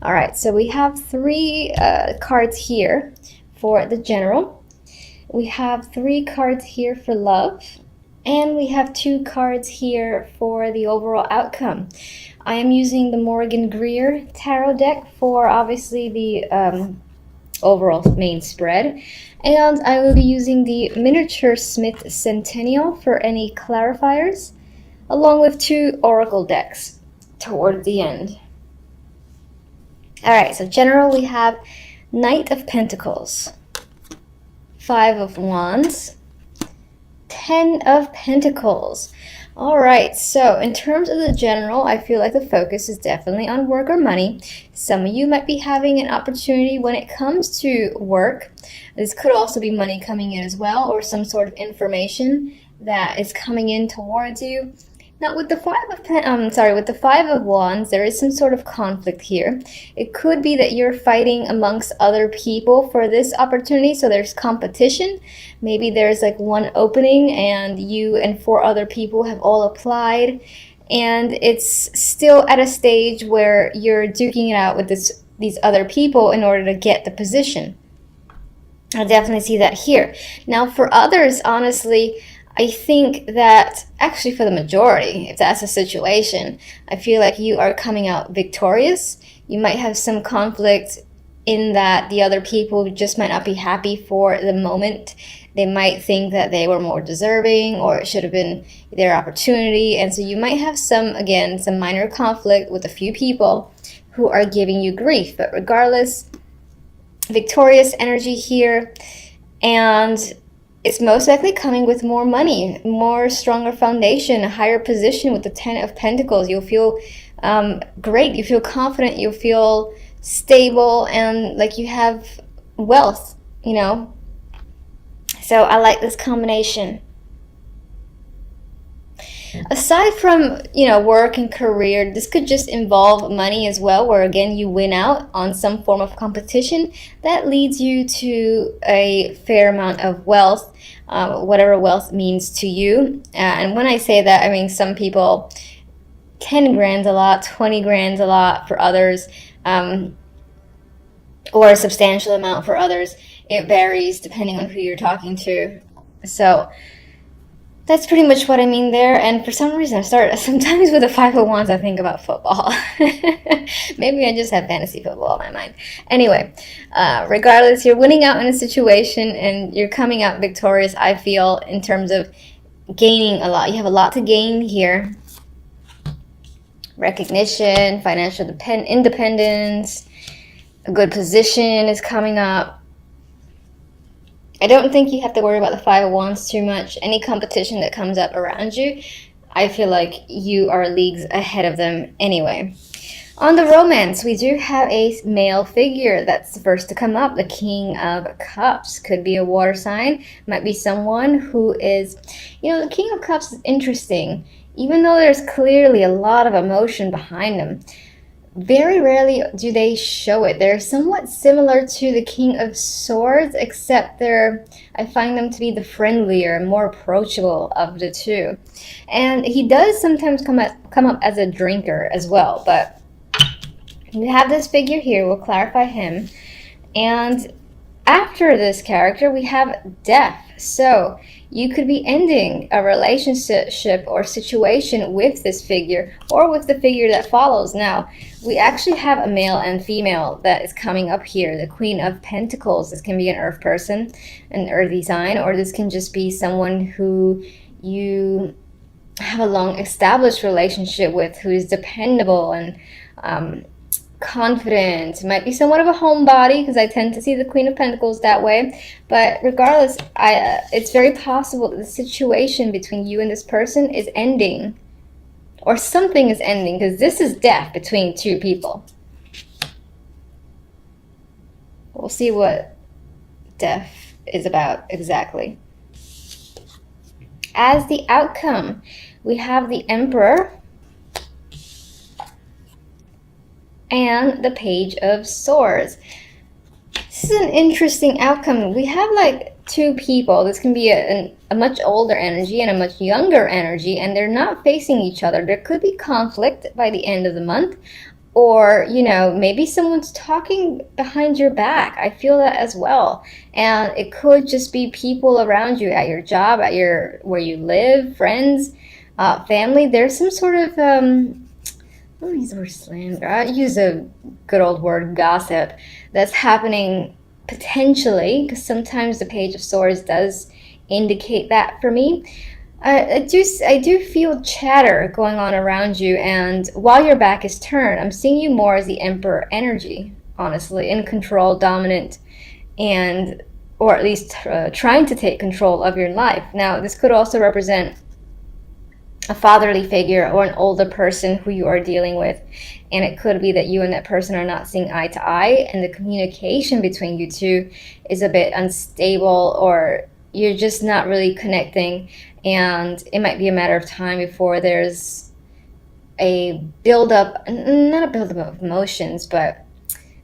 All right, so we have three cards here for the general. We have three cards here for love, and we have two cards here for the overall outcome. I am using the Morgan Greer tarot deck for obviously the overall main spread, and I will be using the Miniature Smith Centennial for any clarifiers, along with two oracle decks toward the end. All right, so general, we have Knight of Pentacles, Five of Wands, Ten of Pentacles. All right, so in terms of the general, I feel like the focus is definitely on work or money. Some of you might be having an opportunity when it comes to work. This could also be money coming in as well, or some sort of information that is coming in towards you. Now, with the with the Five of Wands, there is some sort of conflict here. It could be that you're fighting amongst other people for this opportunity, so there's competition. Maybe there's like one opening and you and four other people have all applied, and it's still at a stage where you're duking it out with these other people in order to get the position. I definitely see that here. Now, for others, honestly, I think that actually for the majority, if that's a situation, I feel like you are coming out victorious. You might have some conflict in that the other people just might not be happy for the moment. They might think that they were more deserving, or it should have been their opportunity. And so you might have some minor conflict with a few people who are giving you grief. But regardless, victorious energy here, and it's most likely coming with more money, more stronger foundation, a higher position with the Ten of Pentacles. You'll feel great. You feel confident. You'll feel stable, and like you have wealth, you know. So I like this combination. Aside from, work and career, this could just involve money as well, where again you win out on some form of competition that leads you to a fair amount of wealth, whatever wealth means to you. And when I say that, I mean some people, 10 grand's a lot, 20 grand's a lot for others, or a substantial amount for others. It varies depending on who you're talking to. So that's pretty much what I mean there. And for some reason, sometimes with the Five of Wands, I think about football. Maybe I just have fantasy football in my mind. Anyway, regardless, you're winning out in a situation and you're coming out victorious, I feel, in terms of gaining a lot. You have a lot to gain here. Recognition, financial independence, a good position is coming up. I don't think you have to worry about the Five of Wands too much. Any competition that comes up around you, I feel like you are leagues ahead of them anyway. On the romance, we do have a male figure that's the first to come up, the King of Cups. Could be a water sign, might be someone who is, the King of Cups is interesting. Even though there's clearly a lot of emotion behind them, very rarely do they show it. They're somewhat similar to the King of Swords, except I find them to be the friendlier, more approachable of the two. And he does sometimes come up as a drinker as well, but we have this figure here. We'll clarify him. And after this character, we have death. So you could be ending a relationship or situation with this figure, or with the figure that follows. Now, we actually have a male and female that is coming up here. The Queen of Pentacles. This can be an earth person, an earthy sign, or this can just be someone who you have a long established relationship with, who is dependable and confident. It might be somewhat of a homebody, because I tend to see the Queen of Pentacles that way. But regardless, it's very possible that the situation between you and this person is ending, or something is ending, because this is death between two people. We'll see what death is about exactly. As the outcome, we have the Emperor and the Page of Swords. This is an interesting outcome. We have like two people. This can be a much older energy and a much younger energy, and they're not facing each other. There could be conflict by the end of the month, or, you know, maybe someone's talking behind your back. I feel that as well. And it could just be people around you at your job, at your where you live, friends, family. There's some sort of I don't use the word slander. I use a good old word, gossip, that's happening potentially, because sometimes the Page of Swords does indicate that for me. I do feel chatter going on around you, and while your back is turned, I'm seeing you more as the Emperor energy, honestly, in control, dominant, and or at least trying to take control of your life. Now, this could also represent a fatherly figure or an older person who you are dealing with, and it could be that you and that person are not seeing eye to eye, and the communication between you two is a bit unstable, or you're just not really connecting, and it might be a matter of time before there's a build-up, not a build-up of emotions, but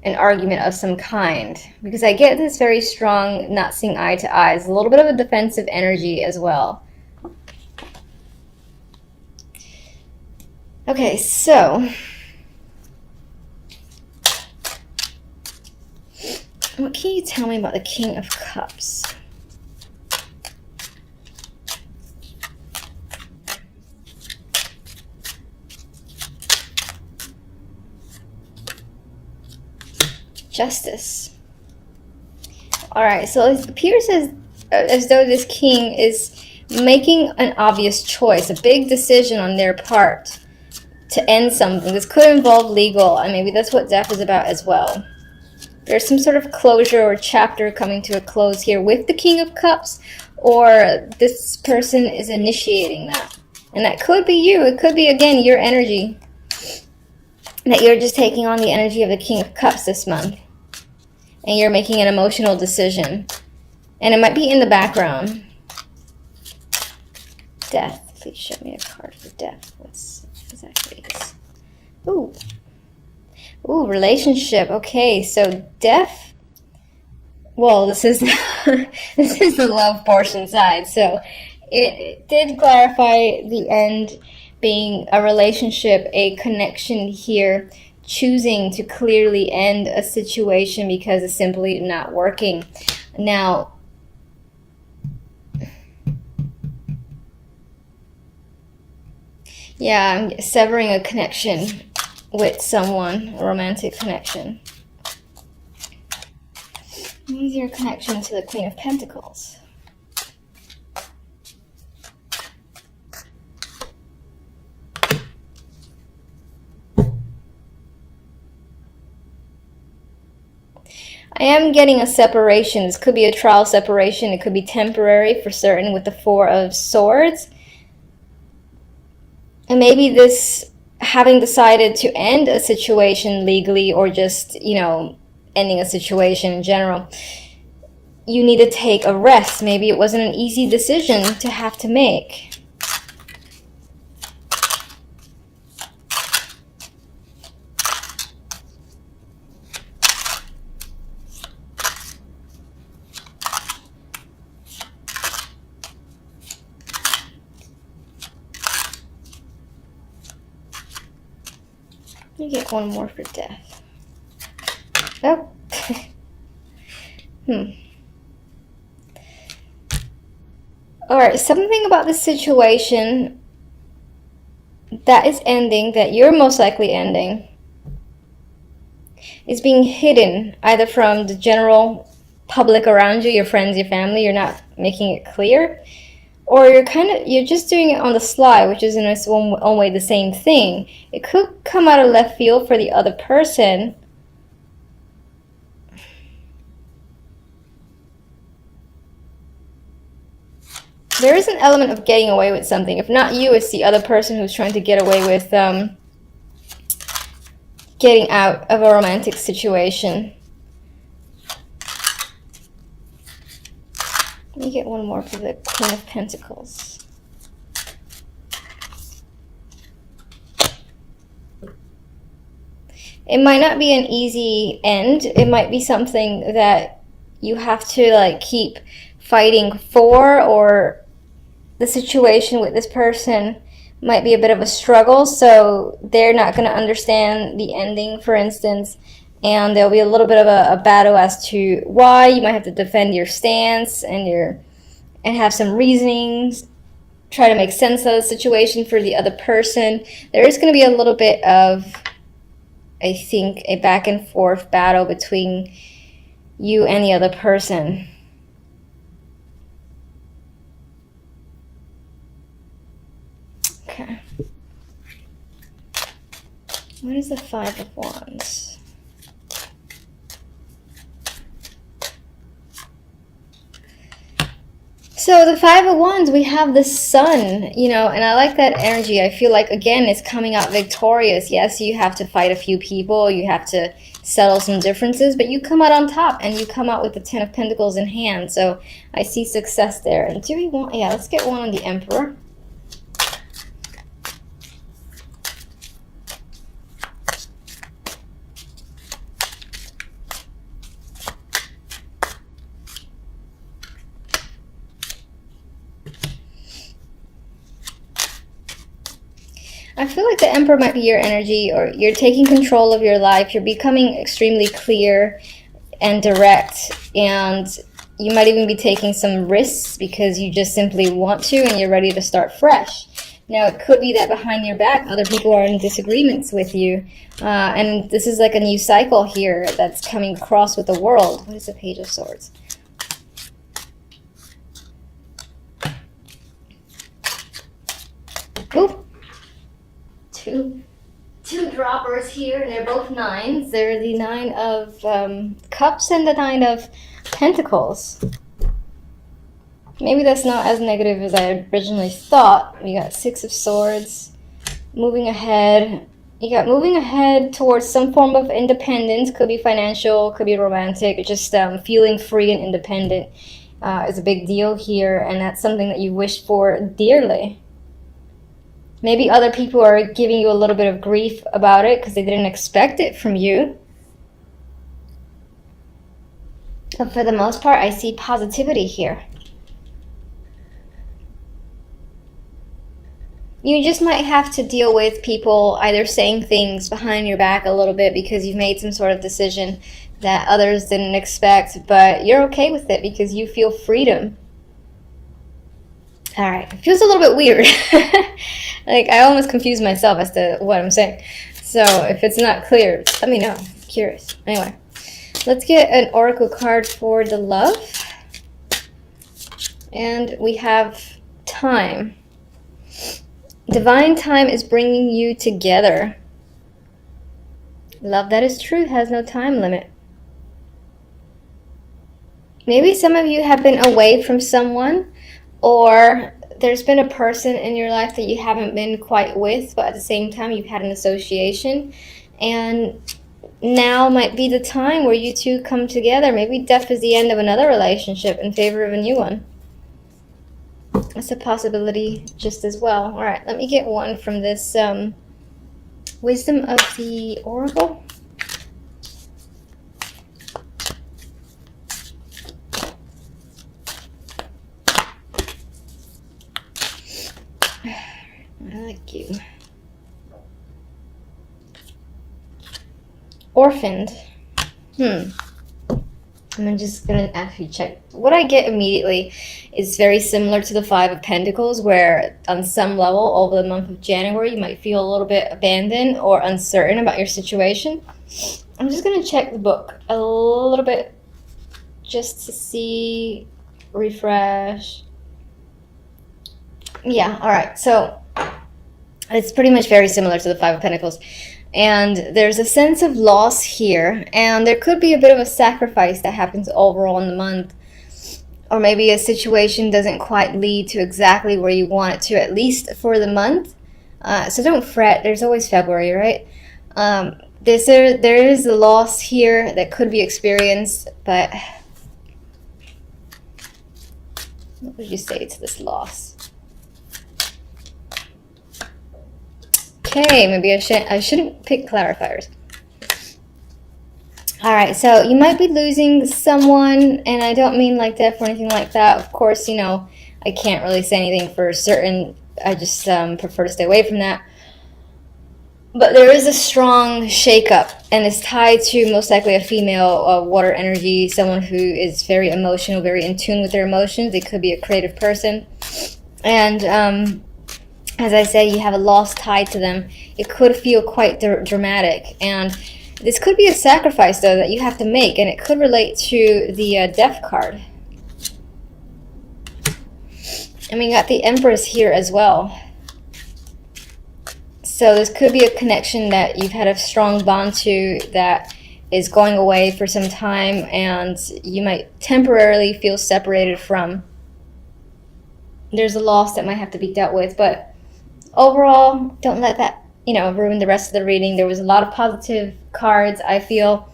an argument of some kind, because I get this very strong not seeing eye to eye. It's a little bit of a defensive energy as well. Okay, so what can you tell me about the King of Cups? Justice. All right, so it appears as though this king is making an obvious choice, a big decision on their part to end something. This could involve legal, and maybe that's what death is about as well. There's some sort of closure or chapter coming to a close here with the King of Cups, or this person is initiating that. And that could be you. It could be, again, your energy. That you're just taking on the energy of the King of Cups this month. And you're making an emotional decision. And it might be in the background. Death. Please show me a card for death. What's exactly this? Ooh. Ooh, relationship. Okay, so death. Well, this is this is the love portion side. So it did clarify the end being a relationship, a connection here, choosing to clearly end a situation because it's simply not working. Now, yeah, I'm severing a connection with someone, a romantic connection. Use your connection to the Queen of Pentacles. I am getting a separation. This could be a trial separation. It could be temporary for certain with the Four of Swords. And maybe this having decided to end a situation legally, or just, you know, ending a situation in general, you need to take a rest. Maybe it wasn't an easy decision to have to make. You get one more for death. Oh. Alright, something about the situation that is ending, that you're most likely ending, is being hidden either from the general public around you, your friends, your family. You're not making it clear. Or you're just doing it on the sly, which is in its own way the same thing. It could come out of left field for the other person. There is an element of getting away with something. If not you, it's the other person who's trying to get away with getting out of a romantic situation. Let me get one more for the Queen of Pentacles. It might not be an easy end. It might be something that you have to like keep fighting for, or the situation with this person might be a bit of a struggle, so they're not going to understand the ending, for instance, and there'll be a little bit of a battle as to why. You might have to defend your stance and have some reasonings, try to make sense of the situation for the other person. There is going to be a little bit of, I think, a back and forth battle between you and the other person. Okay. What is the Five of Wands? So the Five of Wands, we have the Sun, you know, and I like that energy. I feel like, again, it's coming out victorious. Yes, you have to fight a few people. You have to settle some differences, but you come out on top, and you come out with the Ten of Pentacles in hand. So I see success there. And do we want, yeah, let's get one on the Emperor. I feel like the Emperor might be your energy, or you're taking control of your life. You're becoming extremely clear and direct, and you might even be taking some risks because you just simply want to and you're ready to start fresh. Now, it could be that behind your back, other people are in disagreements with you, and this is like a new cycle here that's coming across with the world. What is the Page of Swords? Oop. Two droppers here, and they're both nines. They're the Nine of Cups and the Nine of Pentacles. Maybe that's not as negative as I originally thought. We got Six of Swords, moving ahead. You got moving ahead towards some form of independence. Could be financial, could be romantic. Just feeling free and independent is a big deal here, and that's something that you wish for dearly. Maybe other people are giving you a little bit of grief about it because they didn't expect it from you. But for the most part, I see positivity here. You just might have to deal with people either saying things behind your back a little bit because you've made some sort of decision that others didn't expect, but you're okay with it because you feel freedom. All right, it feels a little bit weird. Like, I almost confuse myself as to what I'm saying. So if it's not clear, let me know. I'm curious. Anyway, let's get an oracle card for the love. And we have time. Divine time is bringing you together. Love that is true has no time limit. Maybe some of you have been away from someone, or there's been a person in your life that you haven't been quite with, but at the same time you've had an association, and now might be the time where you two come together. Maybe death is the end of another relationship in favor of a new one. That's a possibility just as well. All right, let me get one from this Wisdom of the Oracle. I like you. Orphaned. I'm just gonna actually check. What I get immediately is very similar to the Five of Pentacles, where on some level over the month of January you might feel a little bit abandoned or uncertain about your situation. I'm just gonna check the book a little bit just to see, refresh. Yeah, all right, so it's pretty much very similar to the Five of Pentacles. And there's a sense of loss here, and there could be a bit of a sacrifice that happens overall in the month, or maybe a situation doesn't quite lead to exactly where you want it to, at least for the month. So don't fret, there's always February, right? There is a loss here that could be experienced, but what would you say to this loss? Okay, maybe I shouldn't pick clarifiers. All right, so you might be losing someone, and I don't mean like death or anything like that. Of course, you know, I can't really say anything for certain I just prefer to stay away from that. But there is a strong shakeup, and it's tied to most likely a female water energy, someone who is very emotional, very in tune with their emotions. They could be a creative person. And as I said, you have a loss tied to them. It could feel quite dramatic. And this could be a sacrifice, though, that you have to make. And it could relate to the Death card. And we got the Empress here as well. So this could be a connection that you've had a strong bond to that is going away for some time, and you might temporarily feel separated from. There's a loss that might have to be dealt with, but overall, don't let that, ruin the rest of the reading. There was a lot of positive cards, I feel,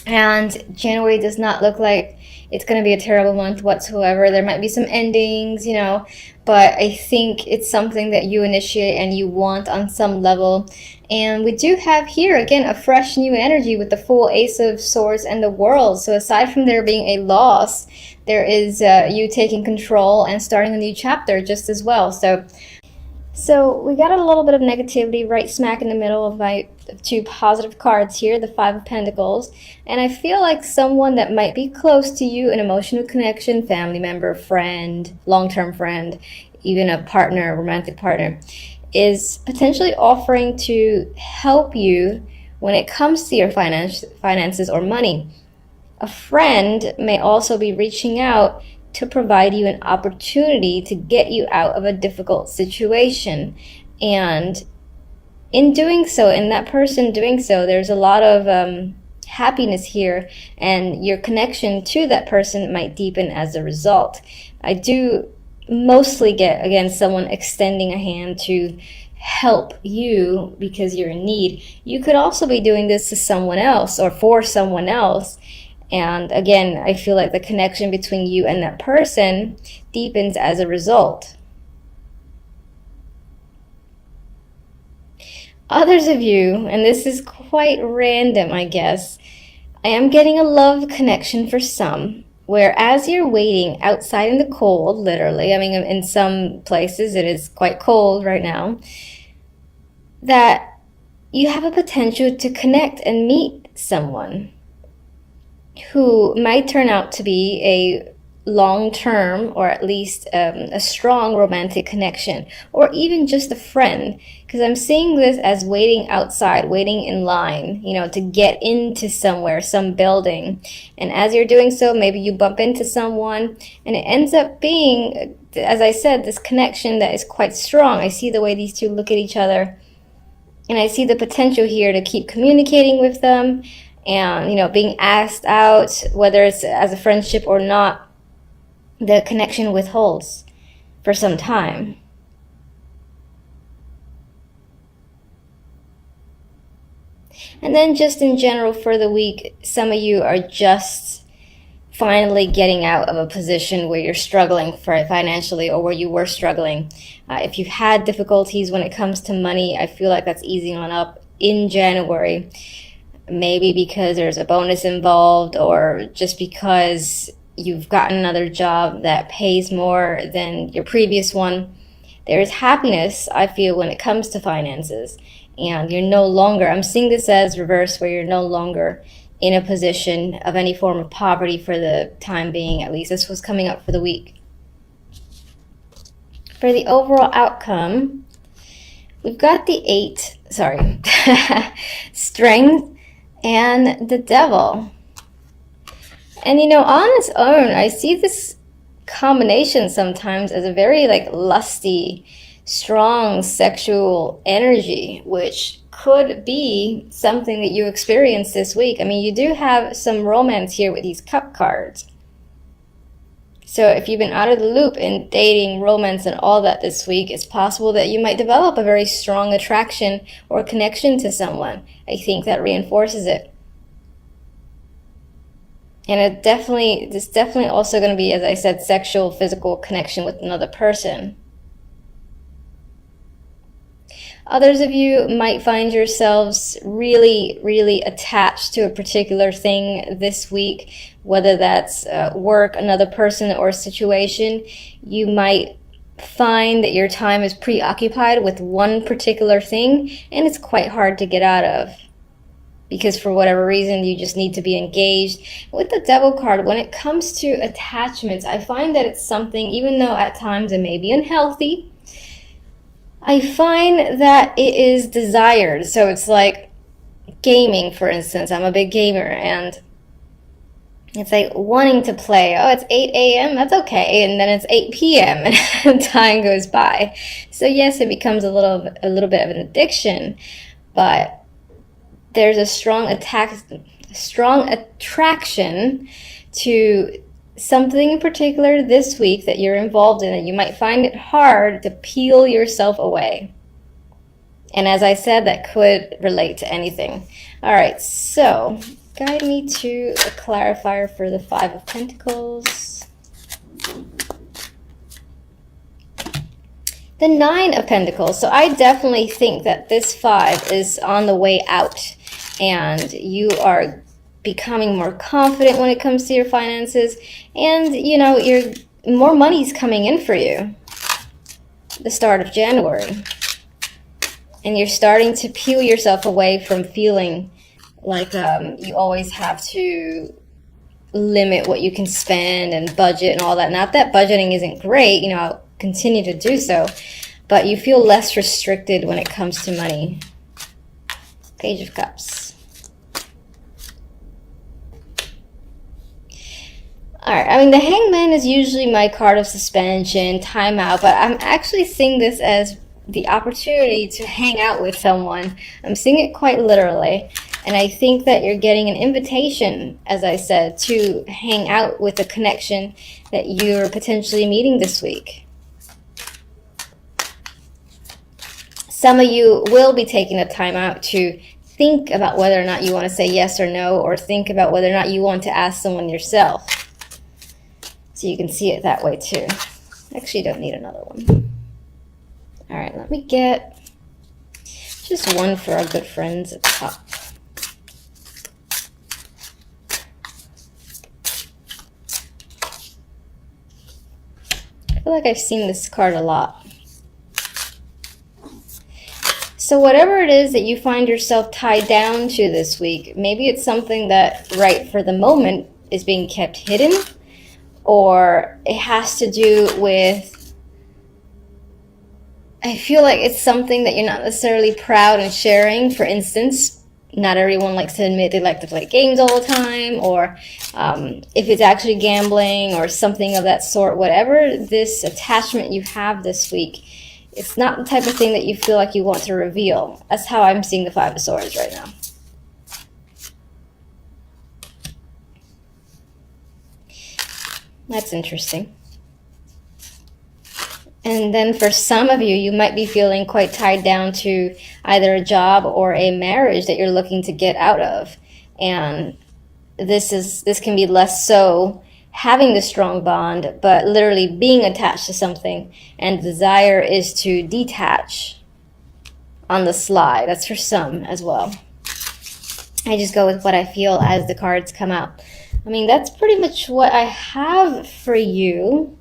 and January does not look like it's going to be a terrible month whatsoever. There might be some endings, but I think it's something that you initiate and you want on some level. And we do have here, again, a fresh new energy with the full Ace of Swords and the World. So aside from there being a loss, there is you taking control and starting a new chapter just as well. So we got a little bit of negativity right smack in the middle of my two positive cards here, the Five of Pentacles. And I feel like someone that might be close to you, an emotional connection, family member, friend, long-term friend, even a partner, a romantic partner, is potentially offering to help you when it comes to your finances or money. A friend may also be reaching out to provide you an opportunity to get you out of a difficult situation. And in doing so, in that person doing so, there's a lot of happiness here, and your connection to that person might deepen as a result. I do mostly get, again, someone extending a hand to help you because you're in need. You could also be doing this to someone else or for someone else. And again, I feel like the connection between you and that person deepens as a result. Others of you, and this is quite random, I guess, I am getting a love connection for some, where as you're waiting outside in the cold, literally, I mean, in some places it is quite cold right now, that you have a potential to connect and meet someone who might turn out to be a long-term or at least a strong romantic connection, or even just a friend, because I'm seeing this as waiting outside, waiting in line, to get into somewhere, some building. And as you're doing so, maybe you bump into someone and it ends up being, as I said, this connection that is quite strong. I see the way these two look at each other, and I see the potential here to keep communicating with them and, being asked out, whether it's as a friendship or not. The connection withholds for some time. And then just in general for the week, some of you are just finally getting out of a position where you're struggling financially, or where you were struggling. If you've had difficulties when it comes to money, I feel like that's easing on up in January. Maybe because there's a bonus involved, or just because you've gotten another job that pays more than your previous one. There is happiness, I feel, when it comes to finances. And you're no longer, I'm seeing this as reverse, where you're no longer in a position of any form of poverty for the time being, at least. This was coming up for the week. For the overall outcome, we've got the Strength and the Devil. And on its own, I see this combination sometimes as a very lusty, strong sexual energy, which could be something that you experience this week. I mean, you do have some romance here with these cup cards. So if you've been out of the loop in dating, romance, and all that this week, it's possible that you might develop a very strong attraction or connection to someone. I think that reinforces it. And this definitely also going to be, as I said, sexual, physical connection with another person. Others of you might find yourselves really, really attached to a particular thing this week, whether that's work, another person, or a situation. You might find that your time is preoccupied with one particular thing and it's quite hard to get out of, because for whatever reason you just need to be engaged. With the Devil card, when it comes to attachments, I find that it's something, even though at times it may be unhealthy, I find that it is desired. So it's like gaming, for instance. I'm a big gamer, and it's like wanting to play. Oh, it's 8 a.m. That's okay. And then it's 8 p.m. and time goes by. So yes, it becomes a little bit of an addiction, but there's a strong attraction to something in particular this week that you're involved in, and you might find it hard to peel yourself away. And as I said, that could relate to anything. All right, so guide me to a clarifier for the Five of Pentacles. The Nine of Pentacles. So I definitely think that this five is on the way out, and you are becoming more confident when it comes to your finances, and you know, more money's coming in for you the start of January, and you're starting to peel yourself away from feeling like you always have to limit what you can spend and budget and all that. Not that budgeting isn't great, you know, I'll continue to do so, but you feel less restricted when it comes to money. Page of Cups. Alright, I mean, the Hangman is usually my card of suspension, timeout, but I'm actually seeing this as the opportunity to hang out with someone. I'm seeing it quite literally, and I think that you're getting an invitation, as I said, to hang out with a connection that you're potentially meeting this week. Some of you will be taking a time out to think about whether or not you want to say yes or no, or think about whether or not you want to ask someone yourself. So you can see it that way too. Actually, you don't need another one. All right, let me get just one for our good friends at the top. I feel like I've seen this card a lot. So whatever it is that you find yourself tied down to this week, maybe it's something that right for the moment is being kept hidden, or it has to do with, I feel like it's something that you're not necessarily proud in sharing. For instance, not everyone likes to admit they like to play games all the time, or if it's actually gambling or something of that sort. Whatever this attachment you have this week, it's not the type of thing that you feel like you want to reveal. That's how I'm seeing the Five of Swords right now. That's interesting. And then for some of you, you might be feeling quite tied down to either a job or a marriage that you're looking to get out of. And this can be less so having the strong bond, but literally being attached to something, and desire is to detach on the sly. That's for some as well. I just go with what I feel as the cards come out. I mean, that's pretty much what I have for you.